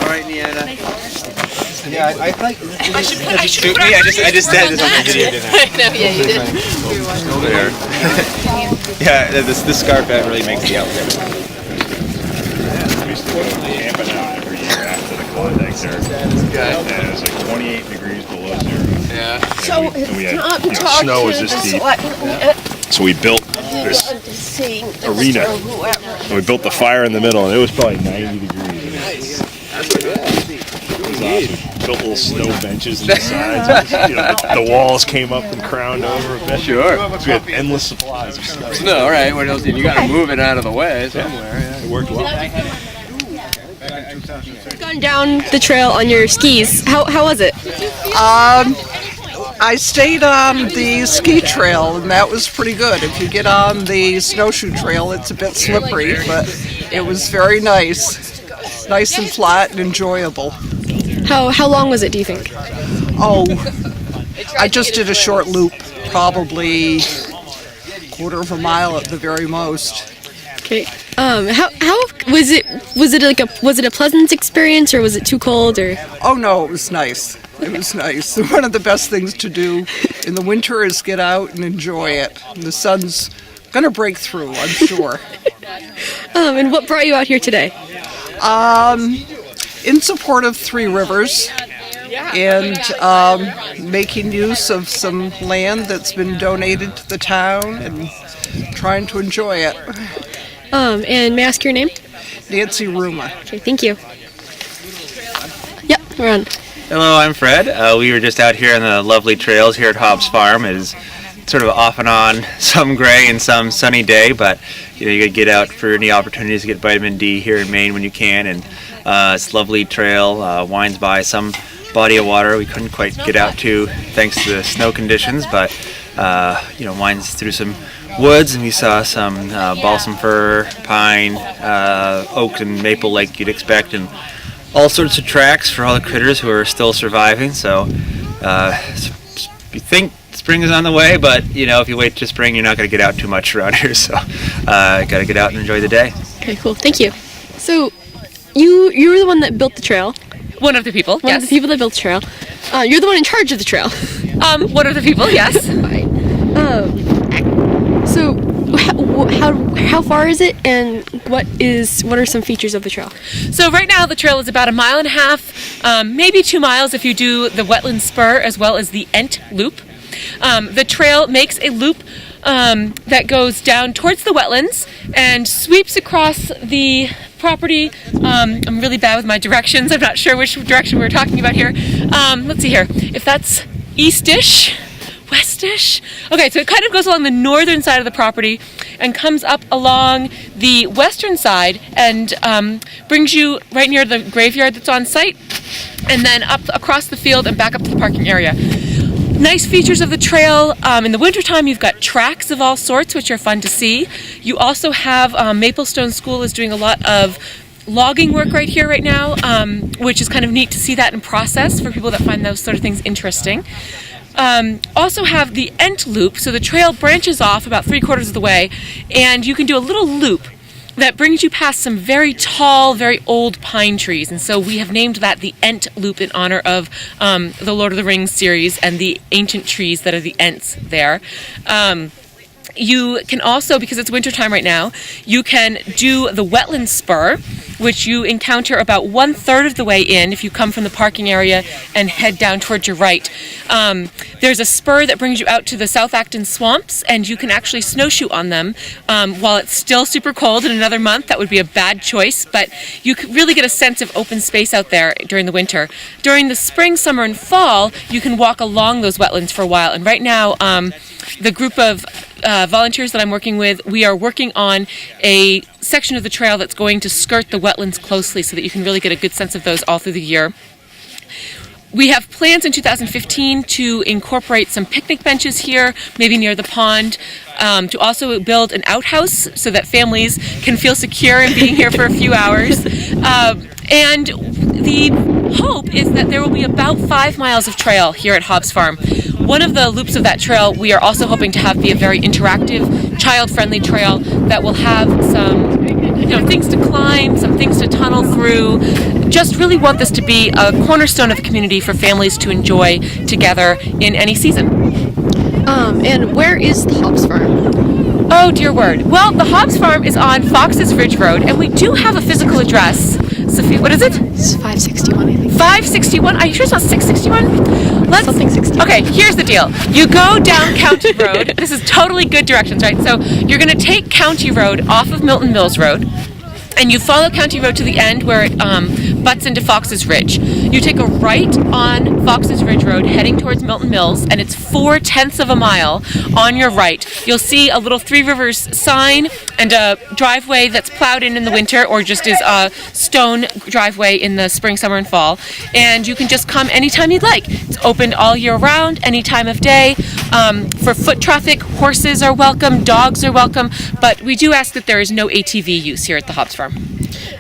All right, Neanna. Yeah, I think I just said this on the video, didn't I? No, yeah, you did. Over there. Yeah, this scarf hat really makes the outfit. We used to go camping out every year after the Klondike there. And it was like 28 degrees below zero. Yeah. So we had, snow was this deep. So we built this arena. And we built the fire in the middle, and it was probably 90 degrees. Nice. That's what it was awesome. Built little snow benches on the sides. The walls came up and crowned over a bit. Sure. So we had endless supplies of stuff. No, all right. What else? You got to move it out of the way somewhere. It worked well. Gone down the trail on your skis. How was it? I stayed on the ski trail, and that was pretty good. If you get on the snowshoe trail, it's a bit slippery, but it was very nice. Nice and flat and enjoyable. How long was it, do you think? Oh, I just did a short loop, probably quarter of a mile at the very most. Okay. How was it? Was it a pleasant experience, or was it too cold, or? Oh no, it was nice. It was nice. One of the best things to do in the winter is get out and enjoy it. The sun's gonna break through, I'm sure. And what brought you out here today? In support of Three Rivers and making use of some land that's been donated to the town and trying to enjoy it. And may I ask your name? Nancy Ruma. Okay, thank you. Yep, we're on. Hello, I'm Fred. We were just out here on the lovely trails here at Hobbs Farm. It is sort of off and on, some gray and some sunny day, but you gotta get out for any opportunities to get vitamin D here in Maine when you can. And it's a lovely trail, winds by some body of water we couldn't quite get out to thanks to the snow conditions, but winds through some woods, and we saw some balsam fir, pine, oak, and maple like you'd expect, and all sorts of tracks for all the critters who are still surviving. So you think spring is on the way, but if you wait till spring, you're not going to get out too much around here. So got to get out and enjoy the day. Okay, cool. Thank you. So you were the one that built the trail. One of the people, One of the people that built the trail. You're the one in charge of the trail. One of the people, yes. So how far is it, and what are some features of the trail? So right now the trail is about 1.5 miles, maybe 2 miles if you do the wetland spur as well as the Ent loop. The trail makes a loop that goes down towards the wetlands and sweeps across the property. I'm really bad with my directions. I'm not sure which direction we're talking about here. Let's see here. If that's eastish, westish. Okay, so it kind of goes along the northern side of the property and comes up along the western side and brings you right near the graveyard that's on site, and then up across the field and back up to the parking area. Nice features of the trail. In the wintertime, you've got tracks of all sorts, which are fun to see. You also have Maplestone School is doing a lot of logging work right here right now, which is kind of neat to see that in process for people that find those sort of things interesting. Also have the Ent loop, so the trail branches off about 3/4 of the way, and you can do a little loop that brings you past some very tall, very old pine trees. And so we have named that the Ent Loop in honor of the Lord of the Rings series and the ancient trees that are the Ents there. You can also, because it's wintertime right now, you can do the wetland spur, which you encounter about 1/3 of the way in if you come from the parking area and head down towards your right. There's a spur that brings you out to the South Acton swamps, and you can actually snowshoe on them while it's still super cold. In another month, that would be a bad choice, but you could really get a sense of open space out there during the winter. During the spring, summer, and fall, you can walk along those wetlands for a while. And right now, the group of volunteers that I'm working with, we are working on a section of the trail that's going to skirt the wetlands closely so that you can really get a good sense of those all through the year. We have plans in 2015 to incorporate some picnic benches here, maybe near the pond, to also build an outhouse so that families can feel secure in being here for a few hours. And the hope is that there will be about 5 miles of trail here at Hobbs Farm. One of the loops of that trail we are also hoping to have be a very interactive, child-friendly trail that will have some things to climb, some things to tunnel through. Just really want this to be a cornerstone of the community for families to enjoy together in any season. And where is the Hobbs Farm? Oh, dear word. Well, the Hobbs Farm is on Fox's Ridge Road, and we do have a physical address. Sophie, what is it? It's 561, I think. 561? Are you sure it's not 661? Something 60. Okay, here's the deal. You go down County Road. This is totally good directions, right? So you're going to take County Road off of Milton Mills Road, and you follow County Road to the end where it butts into Fox's Ridge. You take a right on Fox's Ridge Road heading towards Milton Mills, and it's 4/10 of a mile on your right. You'll see a little Three Rivers sign and a driveway that's plowed in the winter, or just is a stone driveway in the spring, summer, and fall. And you can just come anytime you'd like. It's open all year round, any time of day. For foot traffic, horses are welcome, dogs are welcome, but we do ask that there is no ATV use here at the Hobbs Farm.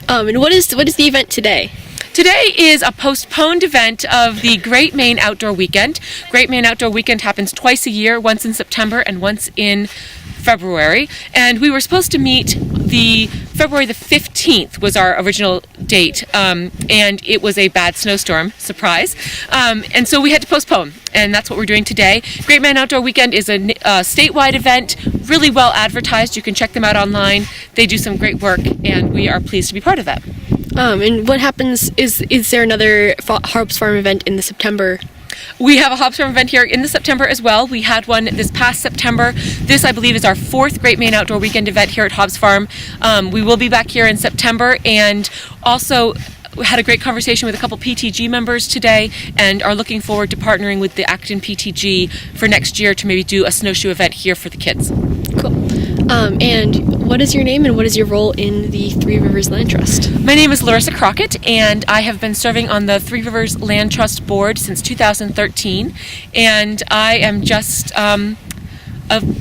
And what is the event today? Today is a postponed event of the Great Maine Outdoor Weekend. Great Maine Outdoor Weekend happens twice a year, once in September and once in February. And we were supposed to meet February the 15th was our original date, and it was a bad snowstorm, surprise. And so we had to postpone, and that's what we're doing today. Great Maine Outdoor Weekend is a statewide event, really well advertised. You can check them out online. They do some great work, and we are pleased to be part of that. And what happens, is there another Hobbs Farm event in the September? We have a Hobbs Farm event here in the September as well. We had one this past September. This, I believe, is our 4th Great Maine Outdoor Weekend event here at Hobbs Farm. We will be back here in September, and also we had a great conversation with a couple PTG members today, and are looking forward to partnering with the Acton PTG for next year to maybe do a snowshoe event here for the kids. Cool. And what is your name and what is your role in the Three Rivers Land Trust? My name is Larissa Crockett, and I have been serving on the Three Rivers Land Trust Board since 2013, and I am just a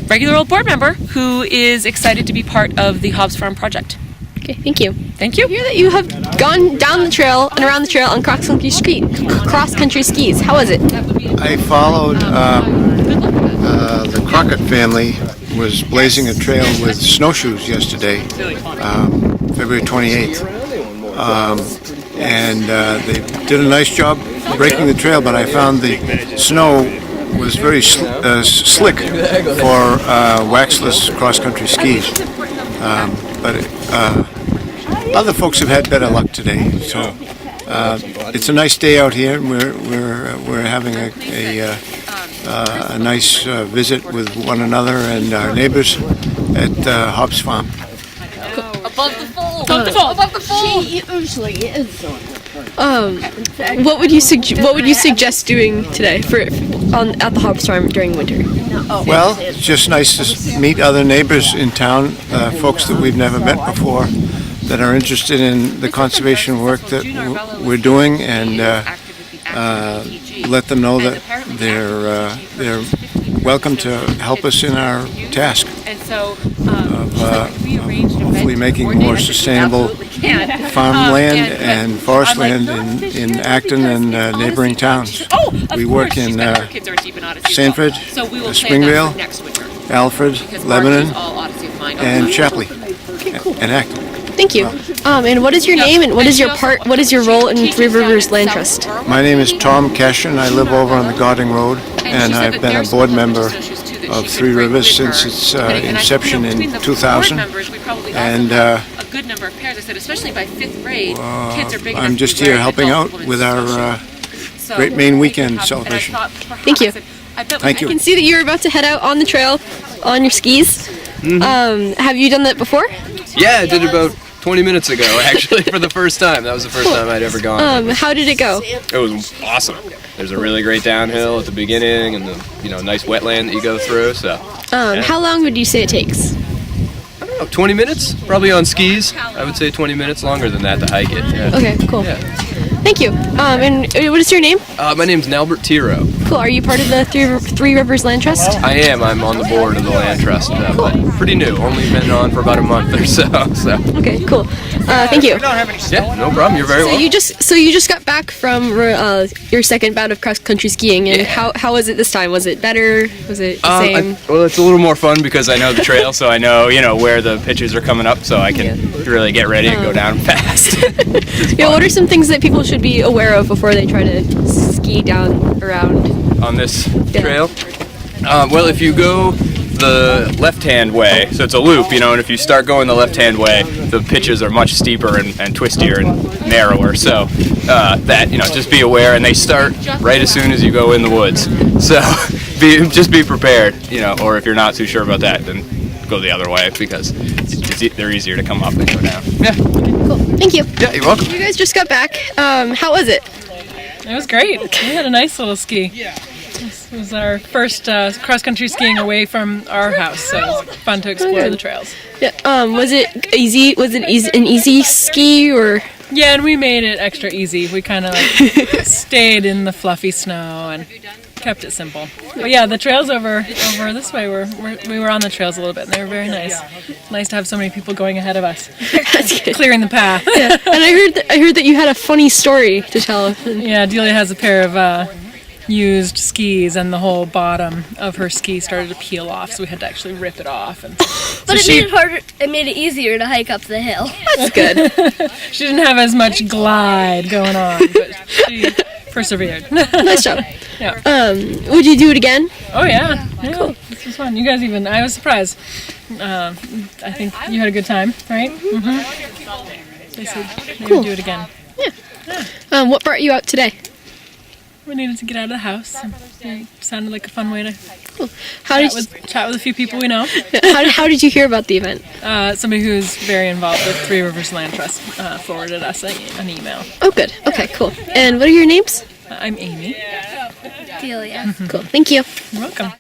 regular old board member who is excited to be part of the Hobbs Farm project. Okay, thank you. Thank you. I hear that you have gone down the trail and around the trail on cross-country skis. How was it? I followed the Crockett family was blazing a trail with snowshoes yesterday, February 28th. And they did a nice job breaking the trail, but I found the snow was very slick for waxless cross-country skis. But other folks have had better luck today, so it's a nice day out here. We're having a nice visit with one another and our neighbors at Hobbs Farm. Above the fold. Above the fold. She usually is What would you suggest doing today at the Hobbs Farm during winter? Well, it's just nice to meet other neighbors in town, folks that we've never met before, that are interested in the conservation work that we're doing, and let them know that they're welcome to help us in our task of hopefully making more sustainable farmland and forest land in Acton and neighboring towns. We work in Sanford, Springvale, Alfred, Lebanon, and Shapley, and Acton. Thank you. And what is your name and what is your role in Three Rivers Land Trust? My name is Tom Cashin. I live over on the Gauding Road, and I've been a board member of Three Rivers since its inception in 2000. And I'm just here helping out with our Great Maine Weekend celebration. Thank you. Thank you. I can see that you're about to head out on the trail on your skis. Mm-hmm. Have you done that before? Yeah, I did it about 20 minutes ago, actually, for the first time. That was the first time I'd ever gone. How did it go? It was awesome. There's a really great downhill at the beginning, and the nice wetland that you go through. So. Yeah. How long would you say it takes? I don't know, 20 minutes, probably on skis. I would say 20 minutes longer than that to hike it. Yeah. Okay, cool. Yeah. Thank you. And what is your name? My name's Nalbert Tiro. Cool. Are you part of the Three Rivers Land Trust? I am. I'm on the board of the Land Trust, but pretty new. Only been on for about a month or so. So. Okay, cool. Thank you. Yeah, no problem. You're very welcome. So you just got back from your second bout of cross country skiing, and how was it this time? Was it better? Was it the same? Well, it's a little more fun because I know the trail, so I know where the pitches are coming up, so I can really get ready and go down fast. Yeah. What are some things that people should be aware of before they try to ski down around on this trail? Well, if you go the left-hand way, so it's a loop, and if you start going the left-hand way, the pitches are much steeper and twistier and narrower. So just be aware, and they start right as soon as you go in the woods. So just be prepared, or if you're not too sure about that, then go the other way because they're easier to come up than go down. Yeah. Cool. Thank you. Yeah, you're welcome. You guys just got back. How was it? It was great. We had a nice little ski. This was our first cross-country skiing away from our house, so it was fun to explore the trails. Yeah. Was it easy? Was it an easy ski or? Yeah, and we made it extra easy. We kind of stayed in the fluffy snow and kept it simple. But yeah, the trails over this way we were on the trails a little bit, and they were very nice. Nice to have so many people going ahead of us, clearing the path. Yeah. And I heard that you had a funny story to tell. Yeah, Delia has a pair of used skis, and the whole bottom of her ski started to peel off, so we had to actually rip it off. And but it made it harder. It made it easier to hike up the hill. That's good. She didn't have as much glide going on, but she persevered. Nice job. Yeah. Would you do it again? Oh yeah. Cool. This was fun. You guys I was surprised. I think you had a good time, right? Mm-hmm. They said they would do it again. Yeah. What brought you out today? We needed to get out of the house. It sounded like a fun way to chat with a few people we know. How did you hear about the event? Somebody who's very involved with Three Rivers Land Trust forwarded us an email. Oh, good. Okay, cool. And what are your names? I'm Amy. Delia. Cool. Thank you. You're welcome.